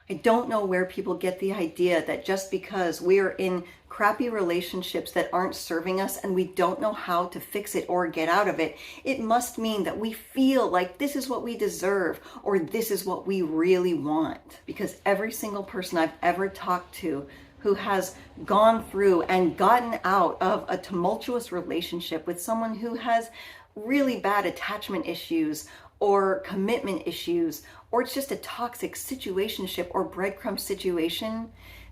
I don't know where people get the idea that just because we are in crappy relationships that aren't serving us and we don't know how to fix it or get out of it, it must mean that we feel like this is what we deserve or this is what we really want. Because every single person I've ever talked to who has gone through and gotten out of a tumultuous relationship with someone who has really bad attachment issues or commitment issues, or it's just a toxic situationship or breadcrumb situation,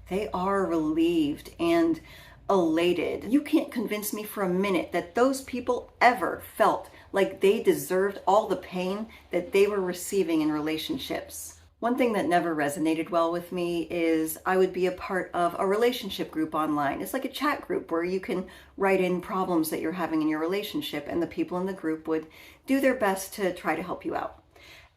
they are relieved and elated. You can't convince me for a minute that those people ever felt like they deserved all the pain that they were receiving in relationships. One thing that never resonated well with me is I would be a part of a relationship group online. It's like a chat group where you can write in problems that you're having in your relationship, and the people in the group would do their best to try to help you out.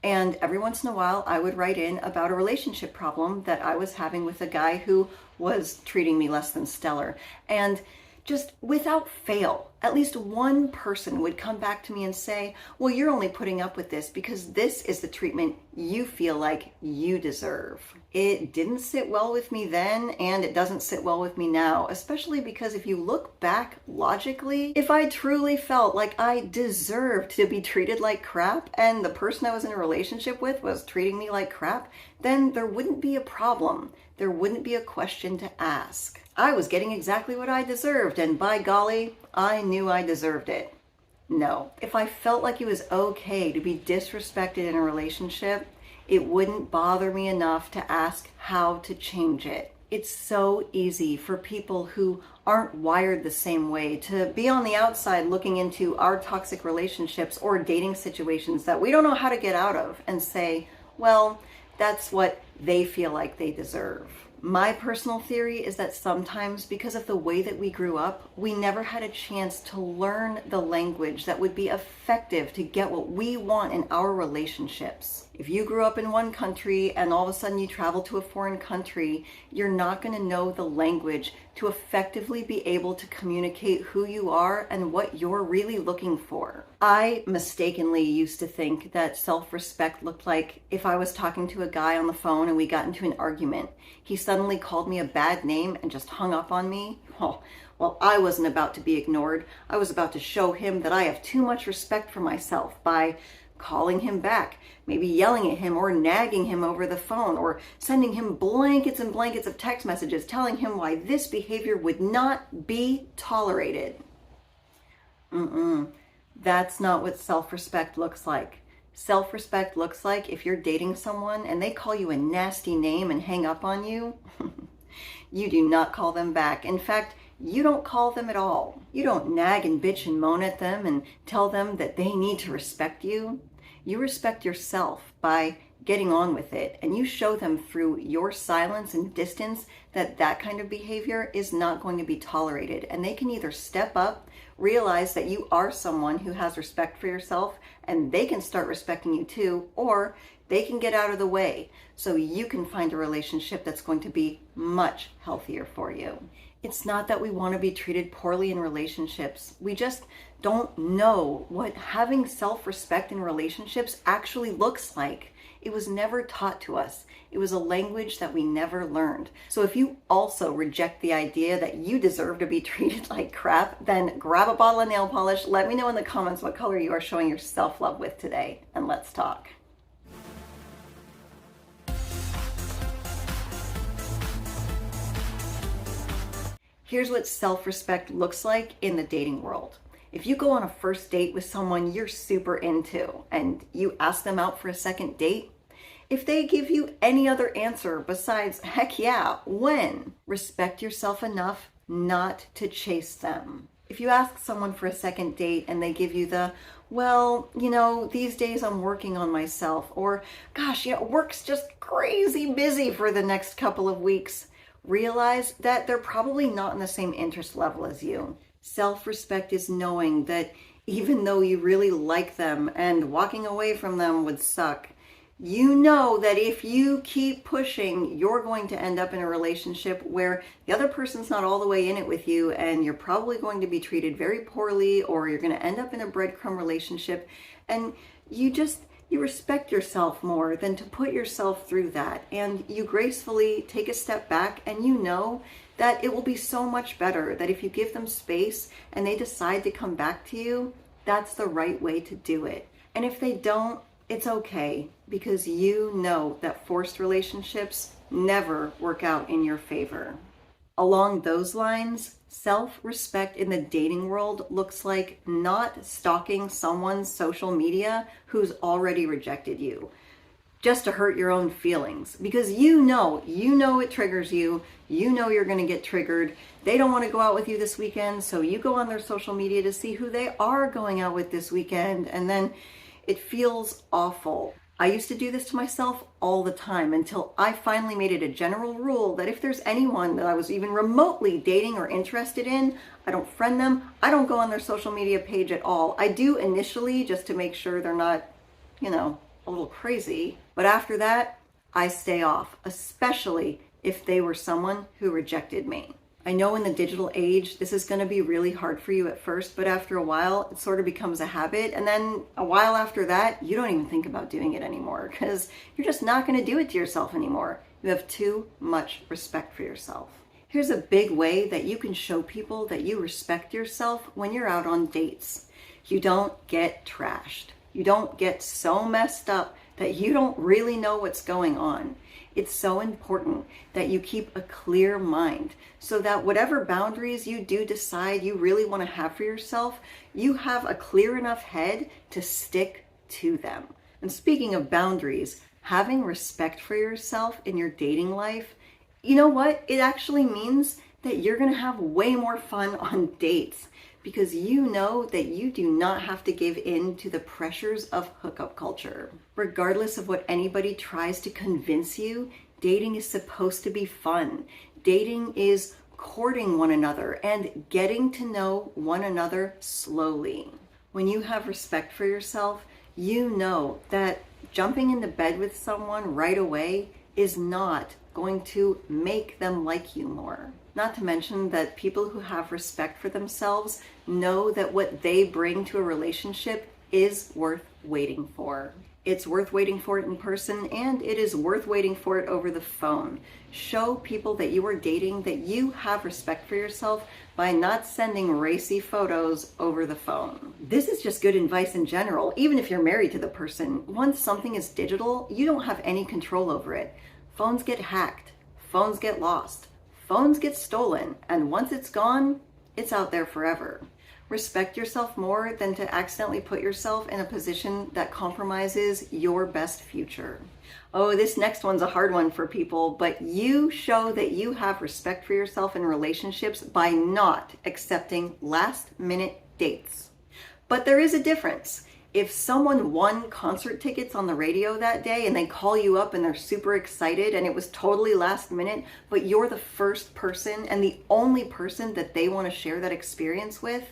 And every once in a while, I would write in about a relationship problem that I was having with a guy who was treating me less than stellar. And just without fail, at least one person would come back to me and say, well, you're only putting up with this because this is the treatment you feel like you deserve. It didn't sit well with me then, and it doesn't sit well with me now, especially because if you look back logically, if I truly felt like I deserved to be treated like crap and the person I was in a relationship with was treating me like crap, then there wouldn't be a problem. There wouldn't be a question to ask. I was getting exactly what I deserved, and by golly, I knew I deserved it. No. If I felt like it was okay to be disrespected in a relationship, it wouldn't bother me enough to ask how to change it. It's so easy for people who aren't wired the same way to be on the outside looking into our toxic relationships or dating situations that we don't know how to get out of and say, well, that's what they feel like they deserve. My personal theory is that sometimes, because of the way that we grew up, we never had a chance to learn the language that would be effective to get what we want in our relationships. If you grew up in one country and all of a sudden you travel to a foreign country, you're not going to know the language to effectively be able to communicate who you are and what you're really looking for. I mistakenly used to think that self-respect looked like if I was talking to a guy on the phone and we got into an argument, he suddenly called me a bad name and just hung up on me. Oh, well, I wasn't about to be ignored. I was about to show him that I have too much respect for myself by calling him back, maybe yelling at him or nagging him over the phone or sending him blankets and blankets of text messages telling him why this behavior would not be tolerated. That's not what self-respect looks like. Self-respect looks like if you're dating someone and they call you a nasty name and hang up on you, you do not call them back. In fact, you don't call them at all. You don't nag and bitch and moan at them and tell them that they need to respect you. You respect yourself by getting on with it, and you show them through your silence and distance that that kind of behavior is not going to be tolerated, and they can either step up, realize that you are someone who has respect for yourself and they can start respecting you too, or they can get out of the way so you can find a relationship that's going to be much healthier for you. It's not that we want to be treated poorly in relationships. We just don't know what having self-respect in relationships actually looks like. It was never taught to us. It was a language that we never learned. So if you also reject the idea that you deserve to be treated like crap, then grab a bottle of nail polish. Let me know in the comments what color you are showing your self-love with today, and let's talk. Here's what self-respect looks like in the dating world. If you go on a first date with someone you're super into and you ask them out for a second date, if they give you any other answer besides, heck yeah, when, respect yourself enough not to chase them. If you ask someone for a second date and they give you the, well, you know, these days I'm working on myself, or gosh, you know, work's just crazy busy for the next couple of weeks, realize that they're probably not in the same interest level as you. Self-respect is knowing that even though you really like them and walking away from them would suck, you know that if you keep pushing, you're going to end up in a relationship where the other person's not all the way in it with you, and you're probably going to be treated very poorly, or you're going to end up in a breadcrumb relationship, and you just You respect yourself more than to put yourself through that. And you gracefully take a step back, and you know that it will be so much better that if you give them space and they decide to come back to you, that's the right way to do it. And if they don't, it's okay, because you know that forced relationships never work out in your favor. Along those lines, self-respect in the dating world looks like not stalking someone's social media who's already rejected you just to hurt your own feelings, because you know it triggers you. You know you're going to get triggered. They don't want to go out with you this weekend, so you go on their social media to see who they are going out with this weekend, and then it feels awful. I used to do this to myself all the time until I finally made it a general rule that if there's anyone that I was even remotely dating or interested in, I don't friend them. I don't go on their social media page at all. I do initially just to make sure they're not, a little crazy. But after that, I stay off, especially if they were someone who rejected me. I know in the digital age, this is going to be really hard for you at first, but after a while, it sort of becomes a habit. And then a while after that, you don't even think about doing it anymore, because you're just not going to do it to yourself anymore. You have too much respect for yourself. Here's a big way that you can show people that you respect yourself when you're out on dates. You don't get trashed. You don't get so messed up that you don't really know what's going on. It's so important that you keep a clear mind so that whatever boundaries you do decide you really want to have for yourself, you have a clear enough head to stick to them. And speaking of boundaries, having respect for yourself in your dating life, you know what? It actually means that you're going to have way more fun on dates, because you know that you do not have to give in to the pressures of hookup culture. Regardless of what anybody tries to convince you, dating is supposed to be fun. Dating is courting one another and getting to know one another slowly. When you have respect for yourself, you know that jumping into bed with someone right away is not going to make them like you more. Not to mention that people who have respect for themselves know that what they bring to a relationship is worth waiting for. It's worth waiting for it in person, and it is worth waiting for it over the phone. Show people that you are dating that you have respect for yourself by not sending racy photos over the phone. This is just good advice in general, even if you're married to the person. Once something is digital, you don't have any control over it. Phones get hacked, phones get lost, phones get stolen, and once it's gone, it's out there forever. Respect yourself more than to accidentally put yourself in a position that compromises your best future. Oh, this next one's a hard one for people, but you show that you have respect for yourself in relationships by not accepting last-minute dates. But there is a difference. If someone won concert tickets on the radio that day and they call you up and they're super excited and it was totally last minute, but you're the first person and the only person that they want to share that experience with,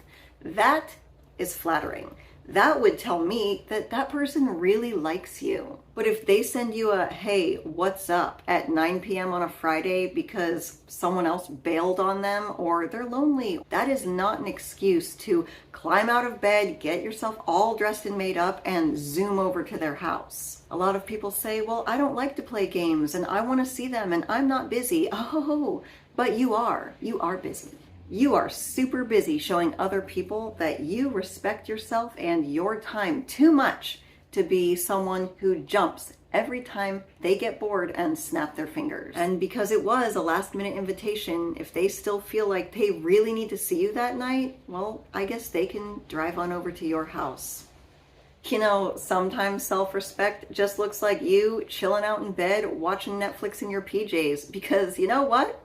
that is flattering. That would tell me that that person really likes you. But if they send you a, hey, what's up at 9 p.m. on a Friday because someone else bailed on them or they're lonely, that is not an excuse to climb out of bed, get yourself all dressed and made up, and zoom over to their house. A lot of people say, well, I don't like to play games and I want to see them and I'm not busy. Oh, but you are busy. You are super busy showing other people that you respect yourself and your time too much to be someone who jumps every time they get bored and snap their fingers. And because it was a last-minute invitation, if they still feel like they really need to see you that night, well, I guess they can drive on over to your house. You know, sometimes self-respect just looks like you chilling out in bed watching Netflix in your PJs, because you know what?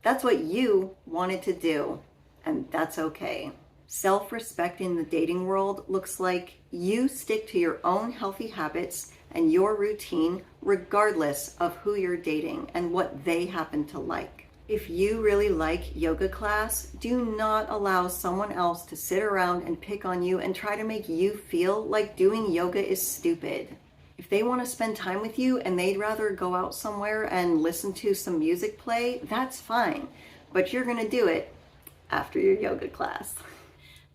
That's what you wanted to do, and that's okay. Self-respect in the dating world looks like you stick to your own healthy habits and your routine regardless of who you're dating and what they happen to like. If you really like yoga class, do not allow someone else to sit around and pick on you and try to make you feel like doing yoga is stupid. If they want to spend time with you and they'd rather go out somewhere and listen to some music play, that's fine. But you're going to do it after your yoga class.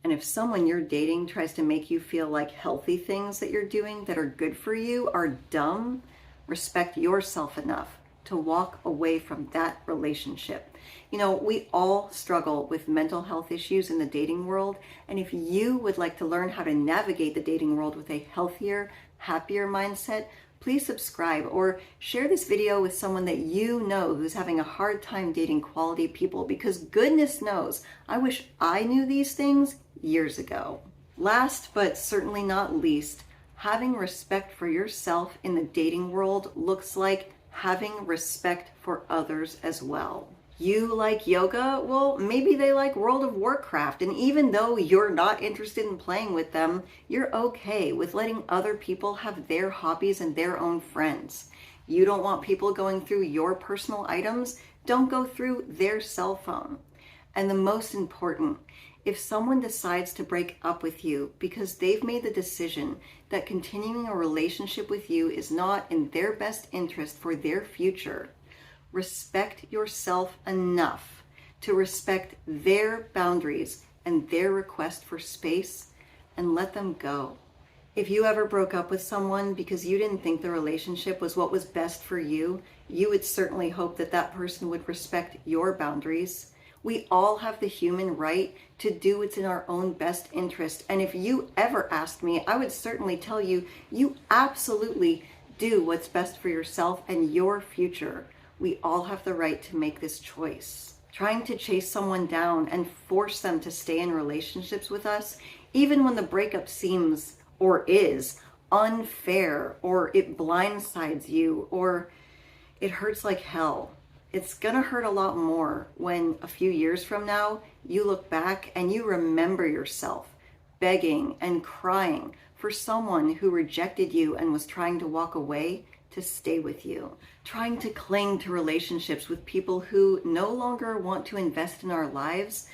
And if someone you're dating tries to make you feel like healthy things that you're doing that are good for you are dumb, respect yourself enough to walk away from that relationship. You know, we all struggle with mental health issues in the dating world. And if you would like to learn how to navigate the dating world with a healthier, happier mindset, please subscribe or share this video with someone that you know who's having a hard time dating quality people, because goodness knows, I wish I knew these things years ago. Last but certainly not least, having respect for yourself in the dating world looks like having respect for others as well. You like yoga? Well, maybe they like World of Warcraft, and even though you're not interested in playing with them, you're okay with letting other people have their hobbies and their own friends. You don't want people going through your personal items? Don't go through their cell phone. And the most important, if someone decides to break up with you because they've made the decision that continuing a relationship with you is not in their best interest for their future, respect yourself enough to respect their boundaries and their request for space and let them go. If you ever broke up with someone because you didn't think the relationship was what was best for you, you would certainly hope that that person would respect your boundaries. We all have the human right to do what's in our own best interest. And if you ever asked me, I would certainly tell you, you absolutely do what's best for yourself and your future. We all have the right to make this choice. Trying to chase someone down and force them to stay in relationships with us, even when the breakup seems or is unfair, or it blindsides you, or it hurts like hell. It's gonna hurt a lot more when a few years from now, you look back and you remember yourself begging and crying for someone who rejected you and was trying to walk away to stay with you, trying to cling to relationships with people who no longer want to invest in our lives.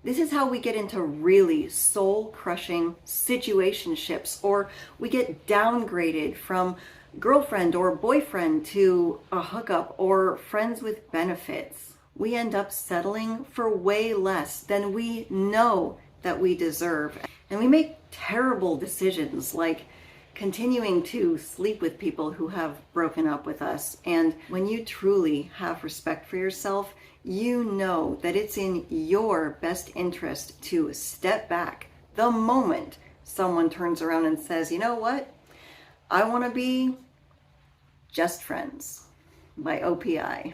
This is how we get into really soul-crushing situationships, or we get downgraded from girlfriend or boyfriend to a hookup or friends with benefits. We end up settling for way less than we know that we deserve. And we make terrible decisions like continuing to sleep with people who have broken up with us. And when you truly have respect for yourself, you know that it's in your best interest to step back the moment someone turns around and says, you know what? I want to be just friends by OPI.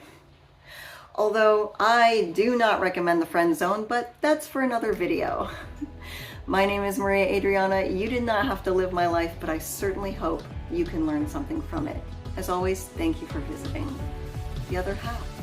Although I do not recommend the friend zone, but that's for another video. My name is Maria Adriana. You did not have to live my life, but I certainly hope you can learn something from it. As always, thank you for visiting The Other Half.